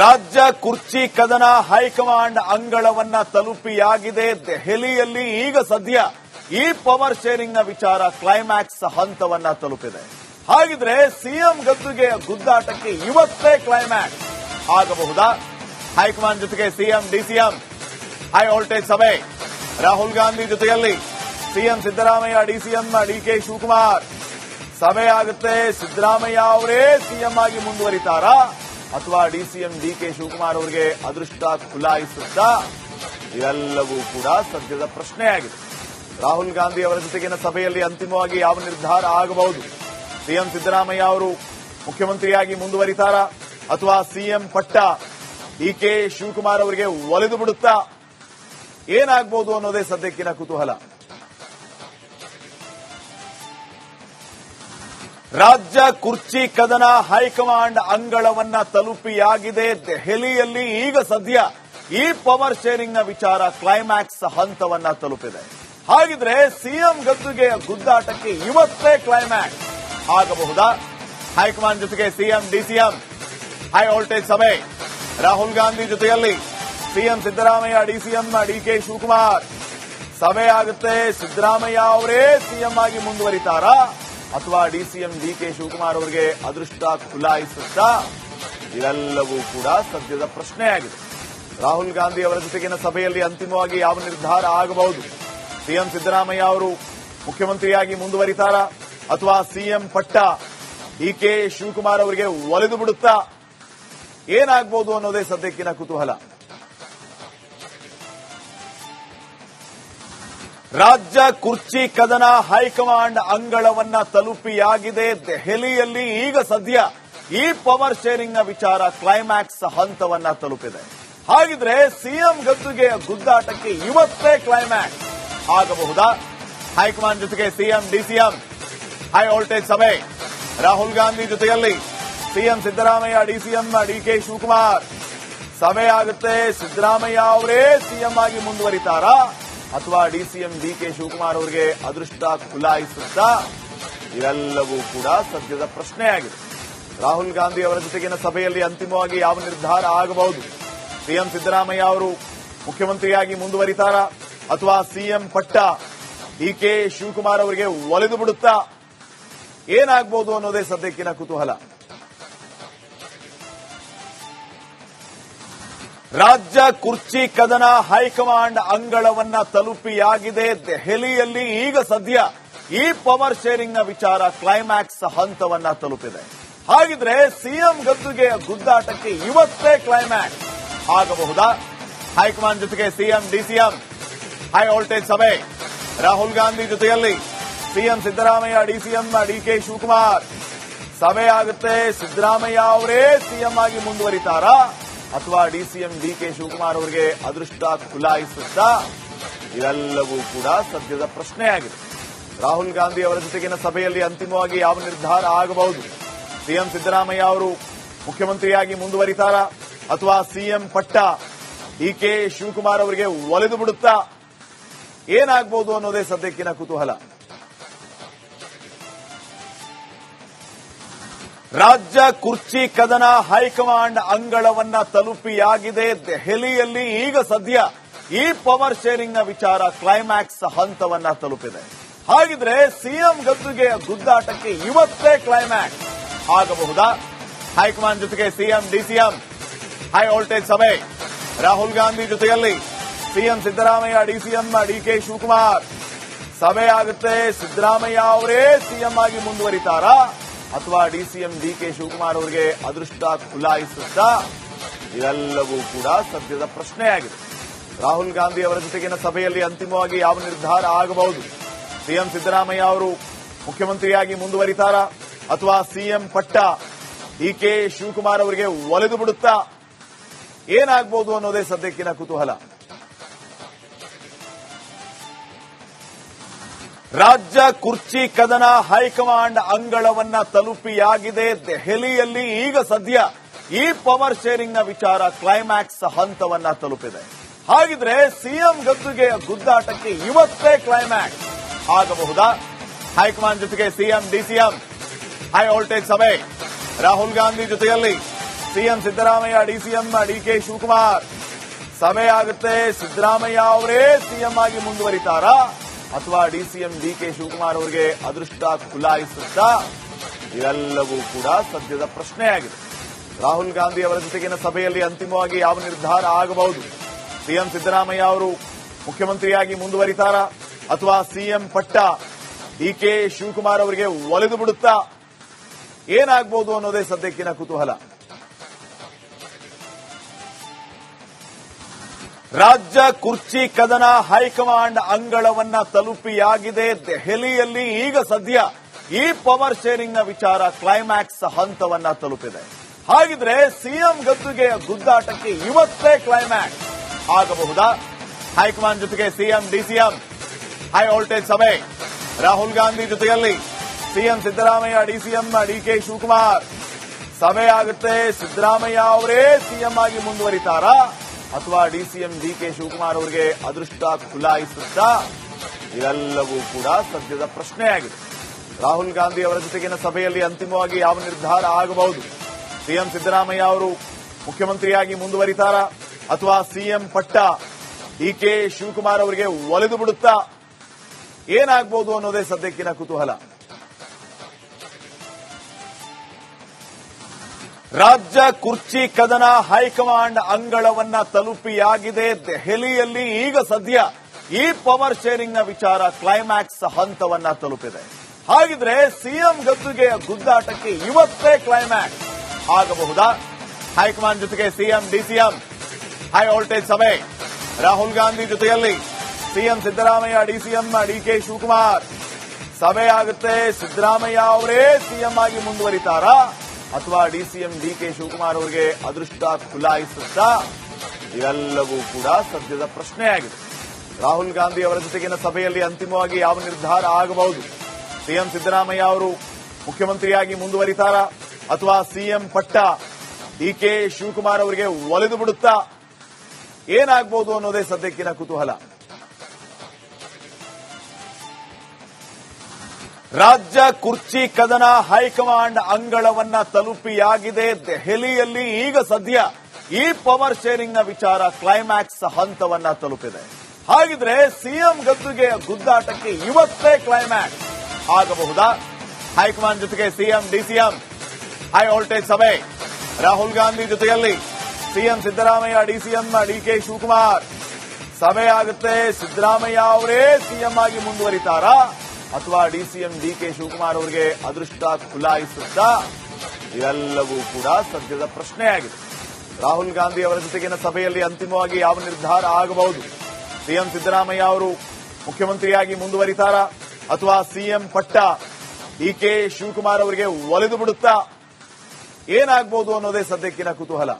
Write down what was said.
ರಾಜ್ಯ ಕುರ್ಚಿ ಕದನ ಹೈಕಮಾಂಡ್ ಅಂಗಳವನ್ನ ತಲುಪಿಯಾಗಿದೆ. ದೆಹಲಿಯಲ್ಲಿ ಈಗ ಸದ್ಯ ಈ ಪವರ್ ಶೇರಿಂಗ್ ನ ವಿಚಾರ ಕ್ಲೈಮ್ಯಾಕ್ಸ್ ಹಂತವನ್ನ ತಲುಪಿದೆ. ಹಾಗಿದ್ರೆ ಸಿಎಂ ಗದ್ದುಗೆ ಗುದ್ದಾಟಕ್ಕೆ ಇವತ್ತೇ ಕ್ಲೈಮ್ಯಾಕ್ಸ್ ಆಗಬಹುದಾ? ಹೈಕಮಾಂಡ್ ಜೊತೆಗೆ ಸಿಎಂ ಡಿಸಿಎಂ ಹೈ ವೋಲ್ಟೇಜ್ ಸಭೆ. ರಾಹುಲ್ ಗಾಂಧಿ ಜೊತೆಯಲ್ಲಿ CM Siddaramaiah, DCM DK Shivakumar ಸಭೆ ಆಗುತ್ತೆ. ಸಿದ್ದರಾಮಯ್ಯ ಅವರೇ ಸಿಎಂ ಆಗಿ ಮುಂದುವರಿತಾರಾ ಅಥವಾ ಡಿಸಿಎಂ ಡಿಕೆ ಶಿವಕುಮಾರ್ ಅವರಿಗೆ ಅದೃಷ್ಟ ಖುಲಾಯಿಸುತ್ತಾ? ಇವೆಲ್ಲವೂ ಕೂಡ ಸದ್ಯದ ಪ್ರಶ್ನೆಯಾಗಿದೆ. ರಾಹುಲ್ ಗಾಂಧಿ ಅವರ ಜೊತೆಗಿನ ಸಭೆಯಲ್ಲಿ ಅಂತಿಮವಾಗಿ ಯಾವ ನಿರ್ಧಾರ ಆಗಬಹುದು? ಸಿಎಂ ಸಿದ್ದರಾಮಯ್ಯ ಅವರು ಮುಖ್ಯಮಂತ್ರಿಯಾಗಿ ಮುಂದುವರಿತಾರಾ ಅಥವಾ ಸಿಎಂ ಪಟ್ಟ ಡಿಕೆ ಶಿವಕುಮಾರ್ ಅವರಿಗೆ ಒಲಿದು ಬಿಡುತ್ತಾ? ಏನಾಗಬಹುದು ಅನ್ನೋದೇ ಸದ್ಯಕ್ಕಿನ ಕುತೂಹಲ. ರಾಜ್ಯ ಕುರ್ಚಿ ಕದನ ಹೈಕಮಾಂಡ್ ಅಂಗಳವನ್ನ ತಲುಪಿಯಾಗಿದೆ. ದೆಹಲಿಯಲ್ಲಿ ಈಗ ಸದ್ಯ ಈ ಪವರ್ ಶೇರಿಂಗ್ ನ ವಿಚಾರ ಕ್ಲೈಮ್ಯಾಕ್ಸ್ ಹಂತವನ್ನ ತಲುಪಿದೆ. ಹಾಗಿದ್ರೆ ಸಿಎಂ ಗದ್ದುಗೆ ಗುದ್ದಾಟಕ್ಕೆ ಇವತ್ತೇ ಕ್ಲೈಮ್ಯಾಕ್ಸ್ ಆಗಬಹುದಾ? ಹೈಕಮಾಂಡ್ ಜೊತೆಗೆ ಸಿಎಂ ಡಿಸಿಎಂ ಹೈ ವೋಲ್ಟೇಜ್ ಸಭೆ. ರಾಹುಲ್ ಗಾಂಧಿ ಜೊತೆಯಲ್ಲಿ CM Siddaramaiah, DCM DK Shivakumar ಸಭೆ ಆಗುತ್ತೆ. ಸಿದ್ದರಾಮಯ್ಯ ಅವರೇ ಸಿಎಂ ಆಗಿ ಮುಂದುವರಿತಾರಾ ಅಥವಾ ಡಿಸಿಎಂ ಡಿಕೆ ಶಿವಕುಮಾರ್ ಅವರಿಗೆ ಅದೃಷ್ಟ ಖುಲಾಯಿಸುತ್ತಾ? ಇವೆಲ್ಲವೂ ಕೂಡ ಸದ್ಯದ ಪ್ರಶ್ನೆಯಾಗಿದೆ. ರಾಹುಲ್ ಗಾಂಧಿ ಅವರ ಜೊತೆಗಿನ ಸಭೆಯಲ್ಲಿ ಅಂತಿಮವಾಗಿ ಯಾವ ನಿರ್ಧಾರ ಆಗಬಹುದು? ಸಿಎಂ ಸಿದ್ದರಾಮಯ್ಯ ಅವರು ಮುಖ್ಯಮಂತ್ರಿಯಾಗಿ ಮುಂದುವರಿತಾರಾ ಅಥವಾ ಸಿಎಂ ಪಟ್ಟ ಡಿಕೆ ಶಿವಕುಮಾರ್ ಅವರಿಗೆ ಒಲಿದು ಬಿಡುತ್ತಾ? ಏನಾಗಬಹುದು ಅನ್ನೋದೇ ಸದ್ಯಕ್ಕಿನ ಕುತೂಹಲ. ರಾಜ್ಯ ಕುರ್ಚಿ ಕದನ ಹೈಕಮಾಂಡ್ ಅಂಗಳವನ್ನ ತಲುಪಿಯಾಗಿದೆ. ದೆಹಲಿಯಲ್ಲಿ ಈಗ ಸದ್ಯ ಈ ಪವರ್ ಶೇರಿಂಗ್ ನ ವಿಚಾರ ಕ್ಲೈಮ್ಯಾಕ್ಸ್ ಹಂತವನ್ನ ತಲುಪಿದೆ. ಹಾಗಿದ್ರೆ ಸಿಎಂ ಗದ್ದುಗೆ ಗುದ್ದಾಟಕ್ಕೆ ಇವತ್ತೇ ಕ್ಲೈಮ್ಯಾಕ್ಸ್ ಆಗಬಹುದಾ? ಹೈಕಮಾಂಡ್ ಜೊತೆಗೆ ಸಿಎಂ ಡಿಸಿಎಂ ಹೈ ವೋಲ್ಟೇಜ್ ಸಭೆ. ರಾಹುಲ್ ಗಾಂಧಿ ಜೊತೆಯಲ್ಲಿ CM Siddaramaiah, DCM DK Shivakumar ಸಭೆ ಆಗುತ್ತೆ. ಸಿದ್ದರಾಮಯ್ಯ ಅವರೇ ಸಿಎಂ ಆಗಿ ಮುಂದುವರಿತಾರಾ ಅಥವಾ ಡಿಸಿಎಂ ಡಿಕೆ ಶಿವಕುಮಾರ್ ಅವರಿಗೆ ಅದೃಷ್ಟ ಖುಲಾಯಿಸುತ್ತಾ? ಇವೆಲ್ಲವೂ ಕೂಡ ಸದ್ಯದ ಪ್ರಶ್ನೆಯಾಗಿದೆ. ರಾಹುಲ್ ಗಾಂಧಿ ಅವರ ಜೊತೆಗಿನ ಸಭೆಯಲ್ಲಿ ಅಂತಿಮವಾಗಿ ಯಾವ ನಿರ್ಧಾರ ಆಗಬಹುದು? ಸಿಎಂ ಸಿದ್ದರಾಮಯ್ಯ ಅವರು ಮುಖ್ಯಮಂತ್ರಿಯಾಗಿ ಮುಂದುವರಿತಾರಾ ಅಥವಾ ಸಿಎಂ ಪಟ್ಟ ಡಿಕೆ ಶಿವಕುಮಾರ್ ಅವರಿಗೆ ಒಲಿದು ಬಿಡುತ್ತಾ? ಏನಾಗಬಹುದು ಅನ್ನೋದೇ ಸದ್ಯಕ್ಕಿನ ಕುತೂಹಲ. ರಾಜ್ಯ ಕುರ್ಚಿ ಕದನ ಹೈಕಮಾಂಡ್ ಅಂಗಳವನ್ನ ತಲುಪಿಯಾಗಿದೆ. ದೆಹಲಿಯಲ್ಲಿ ಈಗ ಸದ್ಯ ಈ ಪವರ್ ಶೇರಿಂಗ್ ನ ವಿಚಾರ ಕ್ಲೈಮ್ಯಾಕ್ಸ್ ಹಂತವನ್ನ ತಲುಪಿದೆ. ಹಾಗಿದ್ರೆ ಸಿಎಂ ಗದ್ದುಗೆ ಗುದ್ದಾಟಕ್ಕೆ ಇವತ್ತೇ ಕ್ಲೈಮ್ಯಾಕ್ಸ್ ಆಗಬಹುದಾ? ಹೈಕಮಾಂಡ್ ಜೊತೆಗೆ ಸಿಎಂ ಡಿಸಿಎಂ ಹೈ ವೋಲ್ಟೇಜ್ ಸಭೆ. ರಾಹುಲ್ ಗಾಂಧಿ ಜೊತೆಯಲ್ಲಿ CM Siddaramaiah, DCM DK Shivakumar ಸಭೆ ಆಗುತ್ತೆ. ಸಿದ್ದರಾಮಯ್ಯ ಅವರೇ ಸಿಎಂ ಆಗಿ ಮುಂದುವರಿತಾರಾ ಅಥವಾ ಡಿಸಿಎಂ ಡಿಕೆ ಶಿವಕುಮಾರ್ ಅವರಿಗೆ ಅದೃಷ್ಟ ಖುಲಾಯಿಸುತ್ತಾ? ಇವೆಲ್ಲವೂ ಕೂಡ ಸದ್ಯದ ಪ್ರಶ್ನೆಯಾಗಿದೆ. ರಾಹುಲ್ ಗಾಂಧಿ ಅವರ ಜೊತೆಗಿನ ಸಭೆಯಲ್ಲಿ ಅಂತಿಮವಾಗಿ ಯಾವ ನಿರ್ಧಾರ ಆಗಬಹುದು? ಸಿಎಂ ಸಿದ್ದರಾಮಯ್ಯ ಅವರು ಮುಖ್ಯಮಂತ್ರಿಯಾಗಿ ಮುಂದುವರಿತಾರಾ ಅಥವಾ ಸಿಎಂ ಪಟ್ಟ ಡಿಕೆ ಶಿವಕುಮಾರ್ ಅವರಿಗೆ ಒಲಿದು ಬಿಡುತ್ತಾ? ಏನಾಗಬಹುದು ಅನ್ನೋದೇ ಸದ್ಯಕ್ಕಿನ ಕುತೂಹಲ. ರಾಜ್ಯ ಕುರ್ಚಿ ಕದನ ಹೈಕಮಾಂಡ್ ಅಂಗಳವನ್ನ ತಲುಪಿಯಾಗಿದೆ. ದೆಹಲಿಯಲ್ಲಿ ಈಗ ಸದ್ಯ ಈ ಪವರ್ ಶೇರಿಂಗ್ ನ ವಿಚಾರ ಕ್ಲೈಮ್ಯಾಕ್ಸ್ ಹಂತವನ್ನ ತಲುಪಿದೆ. ಹಾಗಿದ್ರೆ ಸಿಎಂ ಗದ್ದುಗೆ ಗುದ್ದಾಟಕ್ಕೆ ಇವತ್ತೇ ಕ್ಲೈಮ್ಯಾಕ್ಸ್ ಆಗಬಹುದಾ? ಹೈಕಮಾಂಡ್ ಜೊತೆಗೆ ಸಿಎಂ ಡಿಸಿಎಂ ಹೈ ವೋಲ್ಟೇಜ್ ಸಭೆ. ರಾಹುಲ್ ಗಾಂಧಿ ಜೊತೆಯಲ್ಲಿ CM Siddaramaiah, DCM DK Shivakumar ಸಭೆ ಆಗುತ್ತೆ. ಸಿದ್ದರಾಮಯ್ಯ ಅವರೇ ಸಿಎಂ ಆಗಿ ಮುಂದುವರಿತಾರಾ ಅಥವಾ ಡಿಸಿಎಂ ಡಿಕೆ ಶಿವಕುಮಾರ್ ಅವರಿಗೆ ಅದೃಷ್ಟ ಖುಲಾಯಿಸುತ್ತಾ? ಇವೆಲ್ಲವೂ ಕೂಡ ಸದ್ಯದ ಪ್ರಶ್ನೆಯಾಗಿದೆ. ರಾಹುಲ್ ಗಾಂಧಿ ಅವರ ಜೊತೆಗಿನ ಸಭೆಯಲ್ಲಿ ಅಂತಿಮವಾಗಿ ಯಾವ ನಿರ್ಧಾರ ಆಗಬಹುದು? ಸಿಎಂ ಸಿದ್ದರಾಮಯ್ಯ ಅವರು ಮುಖ್ಯಮಂತ್ರಿಯಾಗಿ ಮುಂದುವರಿತಾರಾ ಅಥವಾ ಸಿಎಂ ಪಟ್ಟ ಡಿಕೆ ಶಿವಕುಮಾರ್ ಅವರಿಗೆ ಒಲಿದು ಬಿಡುತ್ತಾ? ಏನಾಗಬಹುದು ಅನ್ನೋದೇ ಸದ್ಯಕ್ಕಿನ ಕುತೂಹಲ. ರಾಜ್ಯ ಕುರ್ಚಿ ಕದನ ಹೈಕಮಾಂಡ್ ಅಂಗಳವನ್ನ ತಲುಪಿಯಾಗಿದೆ. ದೆಹಲಿಯಲ್ಲಿ ಈಗ ಸದ್ಯ ಈ ಪವರ್ ಶೇರಿಂಗ್ ನ ವಿಚಾರ ಕ್ಲೈಮ್ಯಾಕ್ಸ್ ಹಂತವನ್ನ ತಲುಪಿದೆ. ಹಾಗಿದ್ರೆ ಸಿಎಂ ಗದ್ದುಗೆ ಗುದ್ದಾಟಕ್ಕೆ ಇವತ್ತೇ ಕ್ಲೈಮ್ಯಾಕ್ಸ್ ಆಗಬಹುದಾ? ಹೈಕಮಾಂಡ್ ಜೊತೆಗೆ ಸಿಎಂ ಡಿಸಿಎಂ ಹೈ ವೋಲ್ಟೇಜ್ ಸಭೆ. ರಾಹುಲ್ ಗಾಂಧಿ ಜೊತೆಯಲ್ಲಿ CM Siddaramaiah, DCM DK Shivakumar ಸಭೆ ಆಗುತ್ತೆ. ಸಿದ್ದರಾಮಯ್ಯ ಅವರೇ ಸಿಎಂ ಆಗಿ ಮುಂದುವರಿತಾರಾ ಅಥವಾ ಡಿಸಿಎಂ ಡಿಕೆ ಶಿವಕುಮಾರ್ ಅವರಿಗೆ ಅದೃಷ್ಟ ಖುಲಾಯಿಸುತ್ತಾ? ಇವೆಲ್ಲವೂ ಕೂಡ ಸದ್ಯದ ಪ್ರಶ್ನೆಯಾಗಿದೆ. ರಾಹುಲ್ ಗಾಂಧಿ ಅವರ ಜೊತೆಗಿನ ಸಭೆಯಲ್ಲಿ ಅಂತಿಮವಾಗಿ ಯಾವ ನಿರ್ಧಾರ ಆಗಬಹುದು? ಸಿಎಂ ಸಿದ್ದರಾಮಯ್ಯ ಅವರು ಮುಖ್ಯಮಂತ್ರಿಯಾಗಿ ಮುಂದುವರಿತಾರಾ ಅಥವಾ ಸಿಎಂ ಪಟ್ಟ ಡಿಕೆ ಶಿವಕುಮಾರ್ ಅವರಿಗೆ ಒಲಿದು ಬಿಡುತ್ತಾ? ಏನಾಗಬಹುದು ಅನ್ನೋದೇ ಸದ್ಯಕ್ಕಿನ ಕುತೂಹಲ. ರಾಜ್ಯ ಕುರ್ಚಿ ಕದನ ಹೈಕಮಾಂಡ್ ಅಂಗಳವನ್ನ ತಲುಪಿಯಾಗಿದೆ. ದೆಹಲಿಯಲ್ಲಿ ಈಗ ಸದ್ಯ ಈ ಪವರ್ ಶೇರಿಂಗ್ ನ ವಿಚಾರ ಕ್ಲೈಮ್ಯಾಕ್ಸ್ ಹಂತವನ್ನ ತಲುಪಿದೆ. ಹಾಗಿದ್ರೆ ಸಿಎಂ ಗದ್ದುಗೆಯ ಗುದ್ದಾಟಕ್ಕೆ ಇವತ್ತೇ ಕ್ಲೈಮ್ಯಾಕ್ಸ್ ಆಗಬಹುದಾ? ಹೈಕಮಾಂಡ್ ಜೊತೆಗೆ ಸಿಎಂ ಡಿಸಿಎಂ ಹೈ ವೋಲ್ಟೇಜ್ ಸಭೆ. ರಾಹುಲ್ ಗಾಂಧಿ ಜೊತೆಯಲ್ಲಿ CM Siddaramaiah, DCM DK Shivakumar ಸಭೆ ಆಗುತ್ತೆ. ಸಿದ್ದರಾಮಯ್ಯ ಅವರೇ ಸಿಎಂ ಆಗಿ ಮುಂದುವರಿತಾರಾ ಅಥವಾ ಡಿಸಿಎಂ ಡಿಕೆ ಶಿವಕುಮಾರ್ ಅವರಿಗೆ ಅದೃಷ್ಟ ಖುಲಾಯಿಸುತ್ತಾ? ಇವೆಲ್ಲವೂ ಕೂಡ ಸದ್ಯದ ಪ್ರಶ್ನೆಯಾಗಿದೆ. ರಾಹುಲ್ ಗಾಂಧಿ ಅವರ ಜೊತೆಗಿನ ಸಭೆಯಲ್ಲಿ ಅಂತಿಮವಾಗಿ ಯಾವ ನಿರ್ಧಾರ ಆಗಬಹುದು? ಸಿಎಂ ಸಿದ್ದರಾಮಯ್ಯ ಅವರು ಮುಖ್ಯಮಂತ್ರಿಯಾಗಿ ಮುಂದುವರಿತಾರಾ ಅಥವಾ ಸಿಎಂ ಪಟ್ಟ ಡಿಕೆ ಶಿವಕುಮಾರ್ ಅವರಿಗೆ ಒಲಿದು ಬಿಡುತ್ತಾ? ಏನಾಗಬಹುದು ಅನ್ನೋದೇ ಸದ್ಯಕ್ಕಿನ ಕುತೂಹಲ. ರಾಜ್ಯ ಕುರ್ಚಿ ಕದನ ಹೈಕಮಾಂಡ್ ಅಂಗಳವನ್ನ ತಲುಪಿಯಾಗಿದೆ. ದೆಹಲಿಯಲ್ಲಿ ಈಗ ಸದ್ಯ ಈ ಪವರ್ ಶೇರಿಂಗ್ ನ ವಿಚಾರ ಕ್ಲೈಮ್ಯಾಕ್ಸ್ ಹಂತವನ್ನ ತಲುಪಿದೆ. ಹಾಗಿದ್ರೆ ಸಿಎಂ ಗದ್ದುಗೆಯ ಗುದ್ದಾಟಕ್ಕೆ ಇವತ್ತೇ ಕ್ಲೈಮ್ಯಾಕ್ಸ್ ಆಗಬಹುದಾ? ಹೈಕಮಾಂಡ್ ಜೊತೆಗೆ ಸಿಎಂ ಡಿಸಿಎಂ ಹೈ ವೋಲ್ಟೇಜ್ ಸಭೆ. ರಾಹುಲ್ ಗಾಂಧಿ ಜೊತೆಯಲ್ಲಿ CM Siddaramaiah, DCM DK Shivakumar ಸಭೆ ಆಗುತ್ತೆ. ಸಿದ್ದರಾಮಯ್ಯ ಅವರೇ ಸಿಎಂ ಆಗಿ ಮುಂದುವರಿತಾರಾ ಅಥವಾ ಡಿಸಿಎಂ ಡಿಕೆ ಶಿವಕುಮಾರ್ ಅವರಿಗೆ ಅದೃಷ್ಟ ಖುಲಾಯಿಸುತ್ತಾ? ಇವೆಲ್ಲವೂ ಕೂಡ ಸದ್ಯದ ಪ್ರಶ್ನೆಯಾಗಿದೆ. ರಾಹುಲ್ ಗಾಂಧಿ ಅವರ ಜೊತೆಗಿನ ಸಭೆಯಲ್ಲಿ ಅಂತಿಮವಾಗಿ ಯಾವ ನಿರ್ಧಾರ ಆಗಬಹುದು? ಸಿಎಂ ಸಿದ್ದರಾಮಯ್ಯ ಅವರು ಮುಖ್ಯಮಂತ್ರಿಯಾಗಿ ಮುಂದುವರಿತಾರಾ ಅಥವಾ ಸಿಎಂ ಪಟ್ಟ ಡಿಕೆ ಶಿವಕುಮಾರ್ ಅವರಿಗೆ ಒಲಿದು ಬಿಡುತ್ತಾ? ಏನಾಗಬಹುದು ಅನ್ನೋದೇ ಸದ್ಯಕ್ಕಿನ ಕುತೂಹಲ. ರಾಜ್ಯ ಕುರ್ಚಿ ಕದನ ಹೈಕಮಾಂಡ್ ಅಂಗಳವನ್ನ ತಲುಪಿಯಾಗಿದೆ. ದೆಹಲಿಯಲ್ಲಿ ಈಗ ಸದ್ಯ ಈ ಪವರ್ ಶೇರಿಂಗ್ ನ ವಿಚಾರ ಕ್ಲೈಮ್ಯಾಕ್ಸ್ ಹಂತವನ್ನ ತಲುಪಿದೆ. ಹಾಗಿದ್ರೆ ಸಿಎಂ ಗದ್ದುಗೆಯ ಗುದ್ದಾಟಕ್ಕೆ ಇವತ್ತೇ ಕ್ಲೈಮ್ಯಾಕ್ಸ್ ಆಗಬಹುದಾ? ಹೈಕಮಾಂಡ್ ಜೊತೆಗೆ ಸಿಎಂ ಡಿಸಿಎಂ ಹೈ ವೋಲ್ಟೇಜ್ ಸಭೆ. ರಾಹುಲ್ ಗಾಂಧಿ ಜೊತೆಯಲ್ಲಿ CM Siddaramaiah, DCM DK Shivakumar ಸಭೆ ಆಗುತ್ತೆ. ಸಿದ್ದರಾಮಯ್ಯ ಅವರೇ ಸಿಎಂ ಆಗಿ ಮುಂದುವರಿತಾರಾ ಅಥವಾ ಡಿಸಿಎಂ ಡಿಕೆ ಶಿವಕುಮಾರ್ ಅವರಿಗೆ ಅದೃಷ್ಟ ಖುಲಾಯಿಸುತ್ತಾ? ಇವೆಲ್ಲವೂ ಕೂಡ ಸದ್ಯದ ಪ್ರಶ್ನೆಯಾಗಿದೆ. ರಾಹುಲ್ ಗಾಂಧಿ ಅವರ ಜೊತೆಗಿನ ಸಭೆಯಲ್ಲಿ ಅಂತಿಮವಾಗಿ ಯಾವ ನಿರ್ಧಾರ ಆಗಬಹುದು? ಸಿಎಂ ಸಿದ್ದರಾಮಯ್ಯ ಅವರು ಮುಖ್ಯಮಂತ್ರಿಯಾಗಿ ಮುಂದುವರಿತಾರಾ ಅಥವಾ ಸಿಎಂ ಪಟ್ಟ ಡಿಕೆ ಶಿವಕುಮಾರ್ ಅವರಿಗೆ ಒಲಿದು ಬಿಡುತ್ತಾ? ಏನಾಗಬಹುದು ಅನ್ನೋದೇ ಸದ್ಯಕ್ಕಿನ ಕುತೂಹಲ.